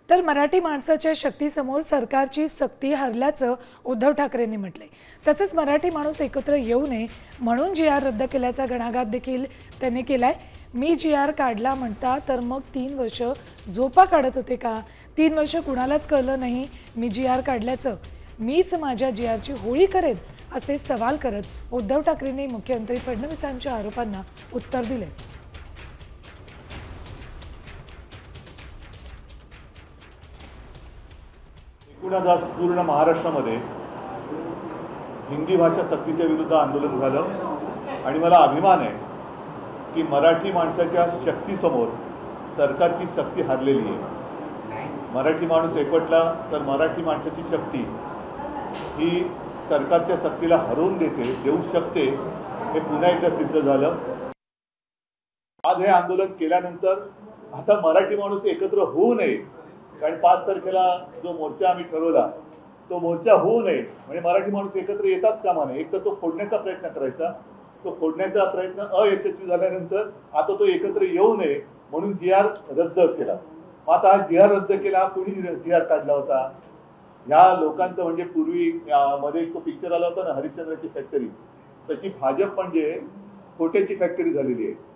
तर मराठी माणसाच्या शक्तीसमोर सरकारची सक्ती हरल्याचं उद्धव ठाकरेंनी म्हटलंय। तसंच मराठी माणूस एकत्र येऊ नये म्हणून जी.आर. रद्द केल्याचा घणाघात देखील त्यांनी केलाय। मी जी.आर. काढला म्हणता तर मग 3 वर्ष झोपा काढत होते का? 3 वर्ष कुणालाच कळलं नाही मी जी.आर. काढल्याचं? मीच माझ्या जी.आरची होळी करेन असे सवाल करत उद्धव ठाकरेंनी मुख्यमंत्री फडणवीसांच्या आरोपांना उत्तर दिले। एकूणच आज पूर्ण महाराष्ट्रामध्ये हिंदी भाषा सक्तीच्या विरुद्ध आंदोलन झालं आणि मला अभिमान आहे की मराठी माणसाच्या शक्तीसमोर सरकारची सक्ती हरलेली आहे। मराठी माणूस एकवटला तर मराठी माणसाची शक्ती ही सरकारच्या सक्तीला हरवून देऊ शकते हे पुन्हा एकदा सिद्ध झालं। आज हे आंदोलन केल्यानंतर आता मराठी माणूस एकत्र होऊ नये, कारण 5 तारखेला जो मोर्चा आम्ही ठरवला तो मोर्चा होऊ नये म्हणजे मराठी माणूस एकत्र येताच कामा नये। एक तर तो फोडण्याचा प्रयत्न करायचा, तो फोडण्याचा प्रयत्न अयशस्वी झाल्यानंतर आता तो एकत्र येऊ नये म्हणून जी.आर. रद्द केला। आता हा जी.आर. रद्द केला, कोणी जी.आर. काढला होता? ह्या लोकांचं म्हणजे पूर्वी मध्ये तो पिक्चर आला होता ना हरिश्चंद्राची फॅक्टरी, तशी भाजप म्हणजे खोट्याची फॅक्टरी झालेली आहे।